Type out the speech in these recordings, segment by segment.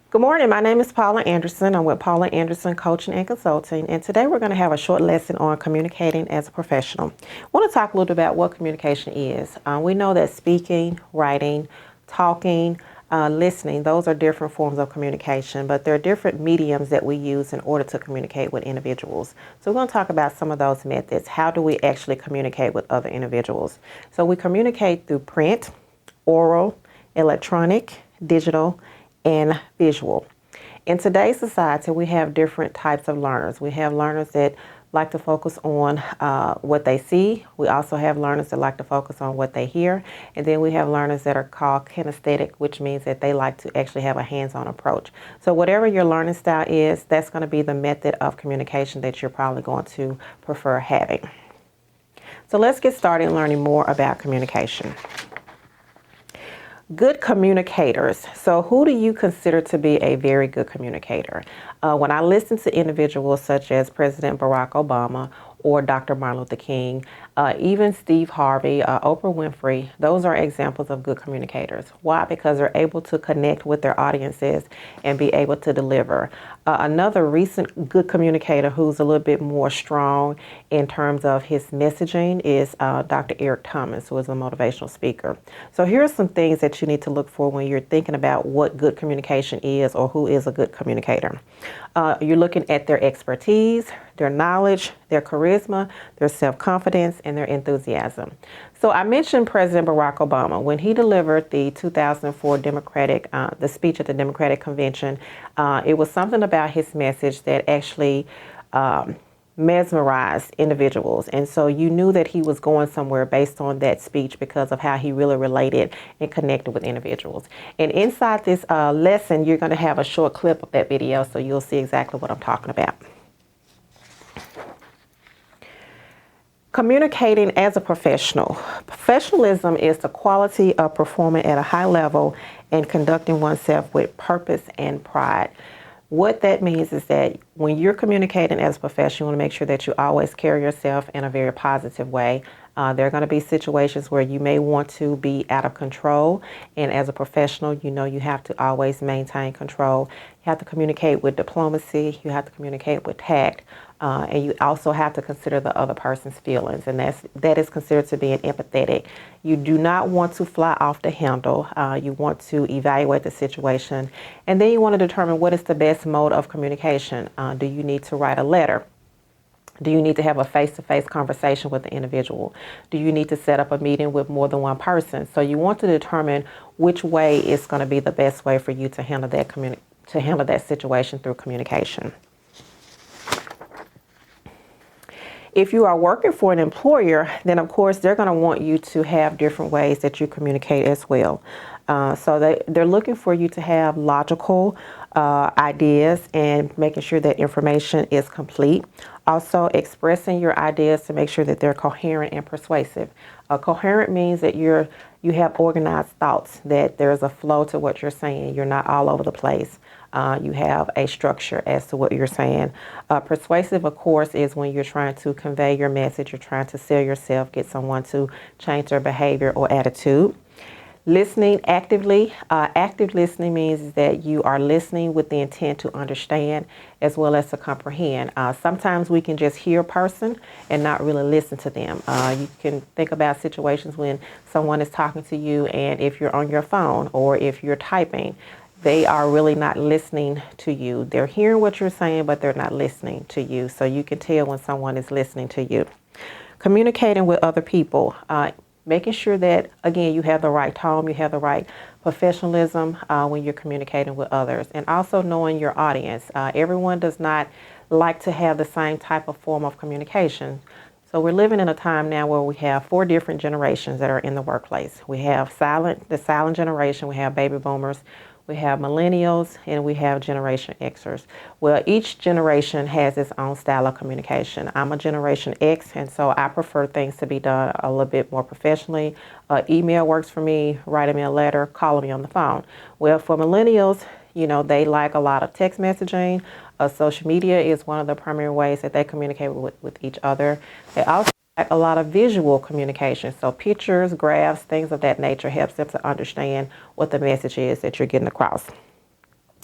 Good morning. My name is Paula Anderson. I'm with Paula Anderson Coaching and Consulting, and today we're going to have a short lesson on communicating as a professional. I want to talk a little bit about what communication is. We know that speaking, writing, talking, listening, those are different forms of communication, but there are different mediums that we use in order to communicate with individuals. So we're going to talk about some of those methods. How do we actually communicate with other individuals? So we communicate through print, oral, electronic, digital, and visual. In today's society, we have different types of learners. We have learners that like to focus on what they see. We also have learners that like to focus on what they hear. And then we have learners that are called kinesthetic, which means that they like to actually have a hands-on approach. So whatever your learning style is, that's going to be the method of communication that you're probably going to prefer having. So let's get started learning more about communication. Good communicators. So who do you consider to be a very good communicator? When I listen to individuals such as President Barack Obama or Dr. Martin Luther King, even Steve Harvey, Oprah Winfrey, those are examples of good communicators. Why? Because they're able to connect with their audiences and be able to deliver. Another recent good communicator who's a little bit more strong in terms of his messaging is Dr. Eric Thomas, who is a motivational speaker. So here are some things that you need to look for when you're thinking about what good communication is or who is a good communicator. You're looking at their expertise, their knowledge, their charisma, their self-confidence, and their enthusiasm. So I mentioned President Barack Obama. When he delivered the 2004 the speech at the Democratic Convention, it was something about his message that actually mesmerized individuals. And so you knew that he was going somewhere based on that speech because of how he really related and connected with individuals. And inside this lesson, you're going to have a short clip of that video, so you'll see exactly what I'm talking about. Communicating as a professional. Professionalism is the quality of performing at a high level and conducting oneself with purpose and pride. What that means is that when you're communicating as a professional, you want to make sure that you always carry yourself in a very positive way. There are going to be situations where you may want to be out of control, and as a professional, you know you have to always maintain control. You have to communicate with diplomacy, you have to communicate with tact, and you also have to consider the other person's feelings, and that is considered to being empathetic. You do not want to fly off the handle. You want to evaluate the situation, and then you want to determine what is the best mode of communication. Do you need to write a letter? Do you need to have a face-to-face conversation with the individual? Do you need to set up a meeting with more than one person? So you want to determine which way is going to be the best way for you to handle that situation through communication. If you are working for an employer, then of course they're going to want you to have different ways that you communicate as well. So they're looking for you to have logical ideas and making sure that information is complete. Also expressing your ideas to make sure that they're coherent and persuasive. Coherent means that you have organized thoughts, that there's a flow to what you're saying. You're not all over the place. You have a structure as to what you're saying. Persuasive, of course, is when you're trying to convey your message, you're trying to sell yourself, get someone to change their behavior or attitude. Listening actively. Active listening means that you are listening with the intent to understand as well as to comprehend. Sometimes we can just hear a person and not really listen to them. You can think about situations when someone is talking to you, and if you're on your phone or if you're typing, they are really not listening to you. They're hearing what you're saying, but they're not listening to you. So you can tell when someone is listening to you. Communicating with other people. Making sure that, again, you have the right tone, you have the right professionalism when you're communicating with others. And also knowing your audience. Everyone does not like to have the same type of form of communication. So we're living in a time now where we have 4 different generations that are in the workplace. We have the silent generation, we have baby boomers, we have millennials, and we have Generation Xers. Well, each generation has its own style of communication. I'm a Generation X, and so I prefer things to be done a little bit more professionally. Email works for me, writing me a letter, calling me on the phone. Well, for millennials, you know, they like a lot of text messaging. Social media is one of the primary ways that they communicate with each other. They also like a lot of visual communication. So pictures, graphs, things of that nature helps them to understand what the message is that you're getting across.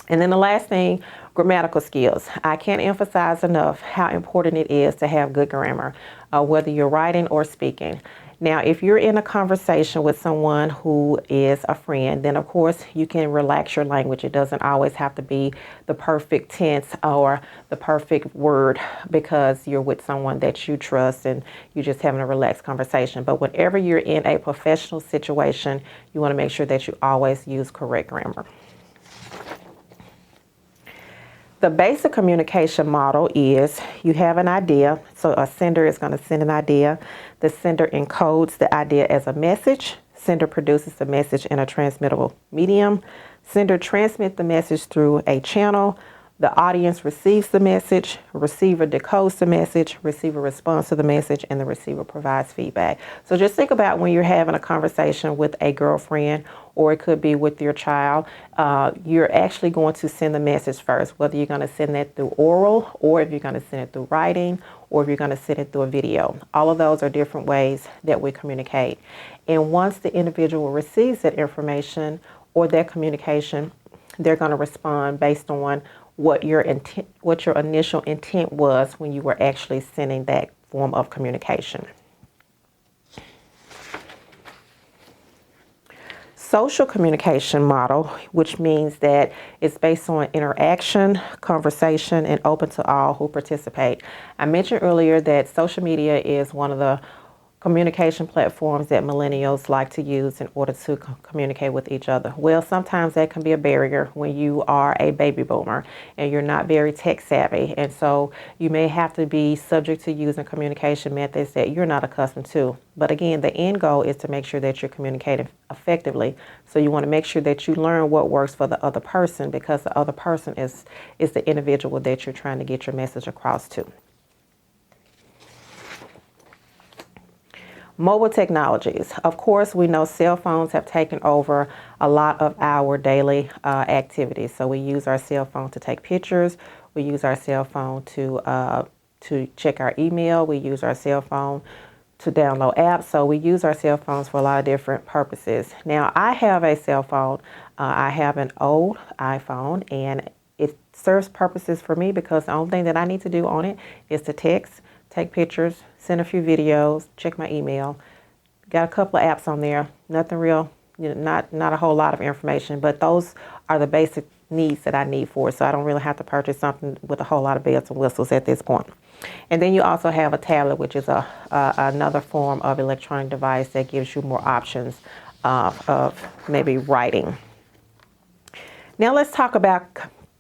And then the last thing, grammatical skills. I can't emphasize enough how important it is to have good grammar, whether you're writing or speaking. Now, if you're in a conversation with someone who is a friend, then of course you can relax your language. It doesn't always have to be the perfect tense or the perfect word because you're with someone that you trust and you're just having a relaxed conversation. But whenever you're in a professional situation, you want to make sure that you always use correct grammar. The basic communication model is you have an idea, so a sender is going to send an idea. The sender encodes the idea as a message. Sender produces the message in a transmittable medium. Sender transmits the message through a channel. The audience receives the message. Receiver decodes the message. Receiver responds to the message, and the receiver provides feedback. So just think about when you're having a conversation with a girlfriend, or it could be with your child. You're actually going to send the message first, whether you're going to send that through oral, or if you're going to send it through writing, or if you're going to send it through a video. All of those are different ways that we communicate. And once the individual receives that information or that communication, they're going to respond based on what your initial intent was when you were actually sending that form of communication. Social communication model, which means that it's based on interaction, conversation, and open to all who participate. I mentioned earlier that social media is one of the communication platforms that millennials like to use in order to communicate with each other. Well, sometimes that can be a barrier when you are a baby boomer and you're not very tech savvy. And so you may have to be subject to using communication methods that you're not accustomed to. But again, the end goal is to make sure that you're communicating effectively. So you want to make sure that you learn what works for the other person, because the other person is the individual that you're trying to get your message across to. Mobile technologies. Of course, we know cell phones have taken over a lot of our daily activities. So we use our cell phone to take pictures. We use our cell phone to check our email. We use our cell phone to download apps. So we use our cell phones for a lot of different purposes. Now, I have a cell phone. I have an old iPhone, and it serves purposes for me because the only thing that I need to do on it is to text, take pictures, send a few videos, check my email. Got a couple of apps on there. Nothing real, not a whole lot of information, but those are the basic needs that I need for it. So I don't really have to purchase something with a whole lot of bells and whistles at this point. And then you also have a tablet, which is another form of electronic device that gives you more options of maybe writing. Now let's talk about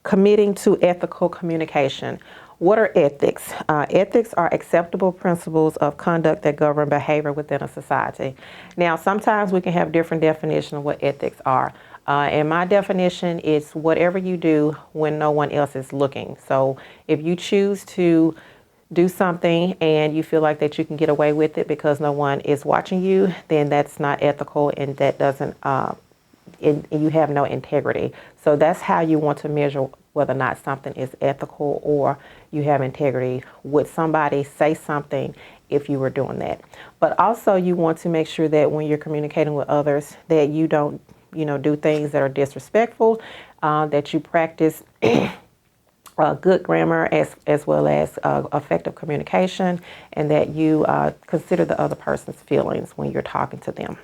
committing to ethical communication. What are ethics? Ethics are acceptable principles of conduct that govern behavior within a society. Now, sometimes we can have different definitions of what ethics are. And my definition is whatever you do when no one else is looking. So if you choose to do something and you feel like that you can get away with it because no one is watching you, then that's not ethical, and that doesn't, and you have no integrity. So that's how you want to measure whether or not something is ethical or you have integrity. Would somebody say something if you were doing that? But also you want to make sure that when you're communicating with others that you don't, do things that are disrespectful, that you practice good grammar as well as effective communication, and that you consider the other person's feelings when you're talking to them.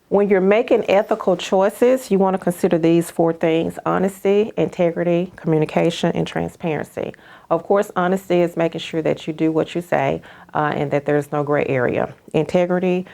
When you're making ethical choices, you want to consider these 4 things: honesty, integrity, communication, and transparency. Of course, honesty is making sure that you do what you say and that there's no gray area. Integrity,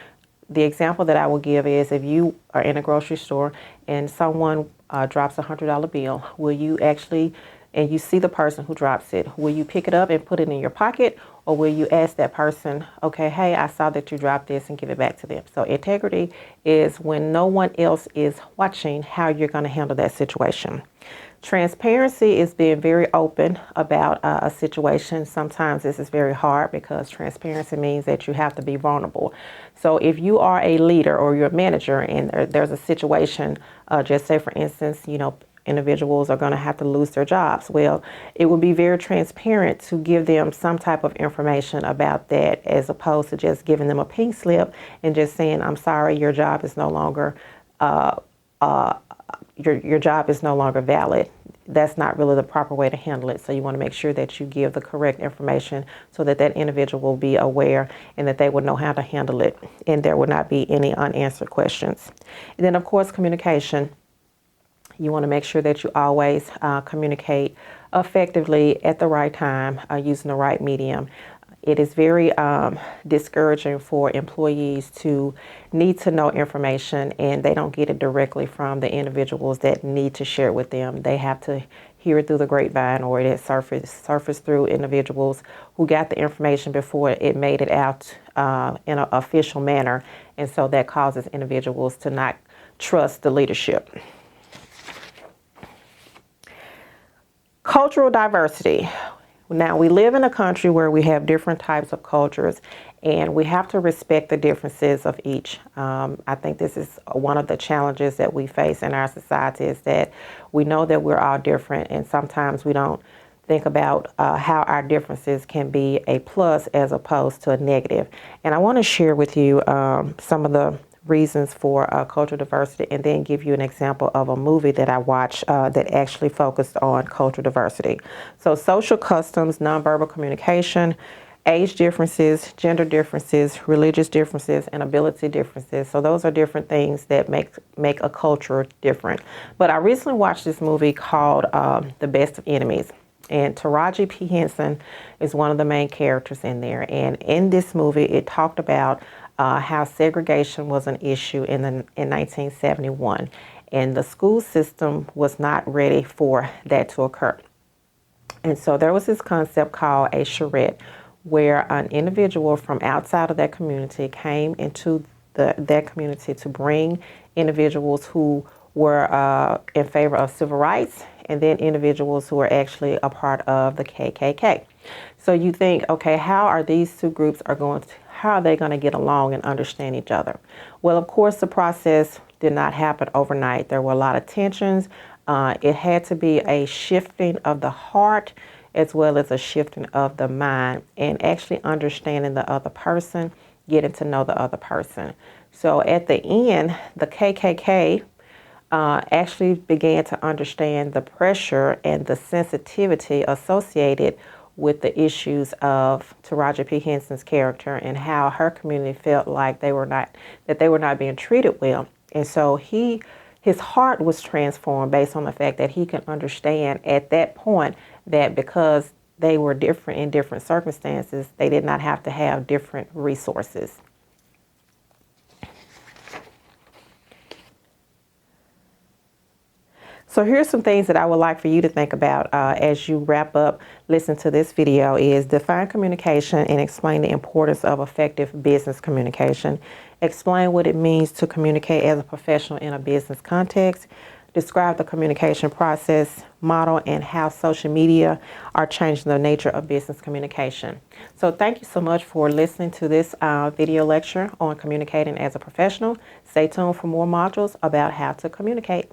the example that I will give is if you are in a grocery store and someone drops a $100 bill, will you actually, and you see the person who drops it, will you pick it up and put it in your pocket, or will you ask that person, okay, hey, I saw that you dropped this, and give it back to them? So integrity is when no one else is watching how you're going to handle that situation. Transparency is being very open about a situation. Sometimes this is very hard because transparency means that you have to be vulnerable. So if you are a leader or you're a manager and there's a situation, just say for instance, individuals are going to have to lose their jobs. Well, it would be very transparent to give them some type of information about that, as opposed to just giving them a pink slip and just saying, I'm sorry, your job is no longer your job is no longer valid. That's not really the proper way to handle it. So you want to make sure that you give the correct information so that that individual will be aware and that they would know how to handle it, and there would not be any unanswered questions. And then, of course, communication. You want to make sure that you always communicate effectively at the right time, using the right medium. It is very discouraging for employees to need to know information and they don't get it directly from the individuals that need to share it with them. They have to hear it through the grapevine, or it surface through individuals who got the information before it made it out in an official manner. And so that causes individuals to not trust the leadership. Cultural diversity. Now, we live in a country where we have different types of cultures, and we have to respect the differences of each. I think this is one of the challenges that we face in our society, is that we know that we're all different, and sometimes we don't think about how our differences can be a plus as opposed to a negative. And I want to share with you some of the reasons for cultural diversity, and then give you an example of a movie that I watched that actually focused on cultural diversity. So social customs, nonverbal communication, age differences, gender differences, religious differences, and ability differences. So those are different things that make a culture different. But I recently watched this movie called The Best of Enemies. And Taraji P. Henson is one of the main characters in there. And in this movie, it talked about how segregation was an issue in 1971, and the school system was not ready for that to occur. And so there was this concept called a charrette, where an individual from outside of that community came into that community to bring individuals who were in favor of civil rights, and then individuals who were actually a part of the KKK. So you think, okay, how are these two groups how are they going to get along and understand each other? Well, of course, the process did not happen overnight. There were a lot of tensions. It had to be a shifting of the heart as well as a shifting of the mind, and actually understanding the other person, getting to know the other person. So at the end, the KKK actually began to understand the pressure and the sensitivity associated with the issues of Taraji P. Henson's character, and how her community felt like they were not being treated well. And so his heart was transformed based on the fact that he could understand at that point that because they were different in different circumstances, they did not have to have different resources. So here's some things that I would like for you to think about as you wrap up, listen to this video, is define communication and explain the importance of effective business communication. Explain what it means to communicate as a professional in a business context. Describe the communication process, model, and how social media are changing the nature of business communication. So thank you so much for listening to this video lecture on communicating as a professional. Stay tuned for more modules about how to communicate.